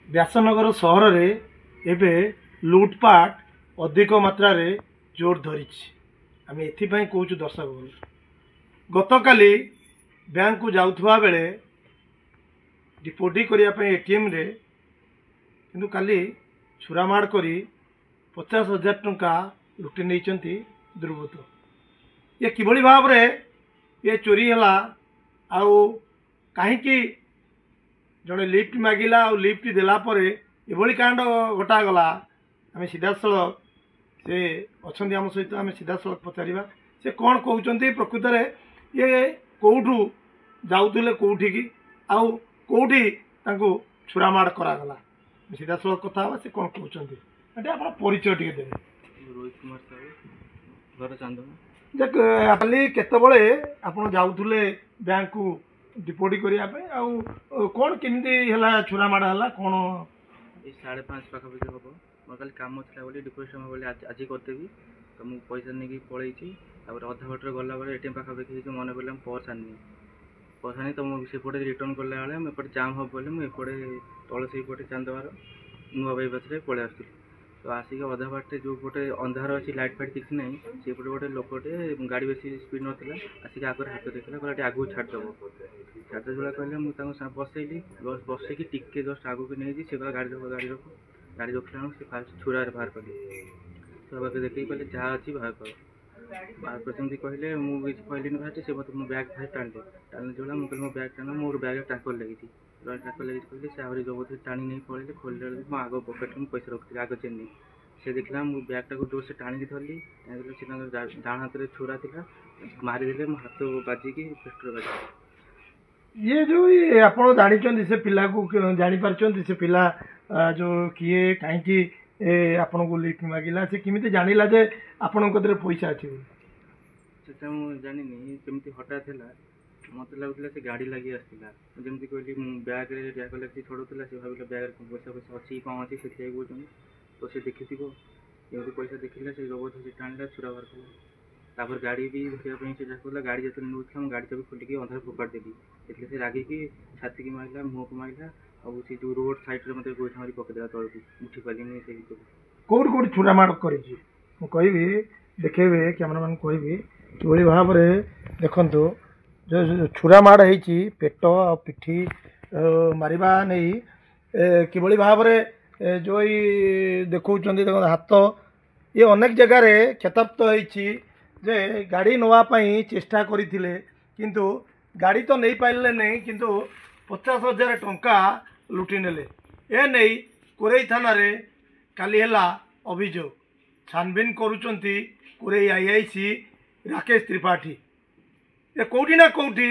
व्यासनगर सहर में एबे लुटपाट अधिक मात्रा रे जोर धरी आम एपाई कौच दर्शक बंधु गतकाली बैंक को जाऊा बेले डिपोजिट करने एटीएम रे किंतु काली छुरामाड़ करी 50,000 टंका लुटि नहीं दुर्बृत्त ये किभली भाव रे ये चोरी है आउ कहीं जड़े लिफ्ट मागिला और लिफ्ट देला परे एभली कांड घटा गला आम सीधासलख से अच्छा आम सहित आम सीधासलख पचारा से कौन कहते प्रकृत में ये कौटू जाऊे कौटी की आउ कौटी छुरामाड़ करागला सीधासलख कथा से कौन कहते आप परिचय टे देवे। रोहित कुमार साहू घर चांदना खाली केतबले आप जाऊे बैंक को डिपोजिट करने कौन केमती है छुरामाड़ है कौन 5:30 पाखापाखि हम मोर कल कम था डिपोजिट हम आज करदेवी तो मुझे पैसा नहीं पलि अधा बटर गला एटीएम पाखापाखि मन पड़ा पर्स आनी तो मुझे रिटर्न कला बेले मुझे जाम हम बोले मुझे तल से पटे चांदवार नुआ बाईपास पलि आसती तो आसिक अधा बाटे जो गोटे अंधार अच्छी लाइट फाइट किसी ना से पटे गोटे लोकटे गाड़ी बेसी स्पीड नाला आसिक आगे हाथ देखला कहला आगू छाड़देव छाड़दे जो कहले मुझे बसैली बसैक टिके जस्ट आगू को नहीं से गाड़ी रख गाड़ी रखला से फास्ट छुरा बाहर कली तो देखिए कहले जहाँ अच्छी बाहर कर जमी कहले मुझे कहली फास्ट से मत मो बैग फास्ट टाणी जो मुझे मो बैग टाण मोर बैग टाकर लगी टाकर लगी कहले से आहरी जो टाणी नहीं पड़े खोल मो आग पकेट में पैसा रखी आग चेन से देखला मो बैगटा को जोर से टाणी धरली से डाण हाथ में छुरा था मारिदे मो हाथ बाजिकी पेटर बाजी ये जो ये आप जानी से पिला को जानी से पिला जो किए कहीं आपन को लिफ्ट मागिला से किमिते जानिला जे आपन को पैसा अच्छी से मुझे जानी केमती हठात है मत लगुला से गाड़ी लगी आसला जमी कहली बैग बैग लगी छड़ूला से भाविला बैग पैसा पैसा अच्छी कम अच्छी से कौन तो से देखी जमी पैसा देखला से जबरदस्ती टाणिला छुरा बाहर कला तापर गाड़ी भी धरने से जाकला गाड़ी जो नौला गाड़ी तो भी खोलिकी अंधार फोपाड़ देली इसलिए से रागिकी छाती की मारला मुँह को मारला और से जो रोड साइड में मतलब गोइठा मारी पकड़ा तौर को उठी पारिनी से कौट कौट छुरामाड़ कर कहबी देखेबे कैमरामैन कहबी कि भाव में देखु जो छुरामाड़ होती पेट आ पिठी मारिबा नहीं किभली भाव में जो देखुं देखो हाथ ये अनेक जगार क्षताप्त होती जे गाड़ी नवापाई चेष्टा करथिले किंतु गाड़ी तो नहीं पाइले नहीं किंतु 50,000 टंका लुटि नेले ए नहीं कोरेई थाना रे काली हेला अभियोग छानबीन करुचंती कोरेई आईआईसी राकेश त्रिपाठी ये कौटी ना कौटी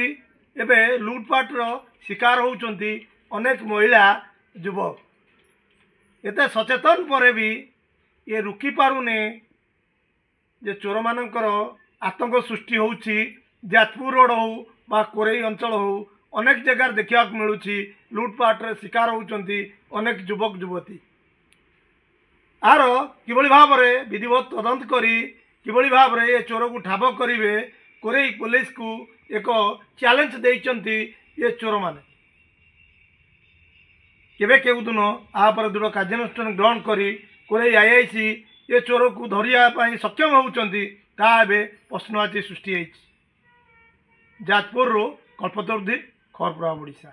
एबे लुटपाटर शिकार होउचंती अनेक महिला युवक एते सचेतन पर भी ये रुकी पारुने जे चोर मानकर आतंक सृष्टि होउची जाजपुर रोड हो बा कोरेई अंचल हो अनेक जगह देखा मिलूँ लुटपाट शिकार होउचंती अनेक युवक युवती आर किभली भाव में विधिवत तदंत करी किभली भाव में ये चोर को ठाब करेंगे कोरेई पुलिस को एक चैलेंज देइचंती ये चोर माने केबे केउ दिन आपर दृढ़ कार्यानुष्ठान ग्रहण करी कोरेई आईआईसी ये चोर को धरिया सक्षम होउचंती ताबे प्रश्नवाची सृष्टि होइछि। जाजपुर कल्पतरुद्धि खबरप्रभाव ओडिशा।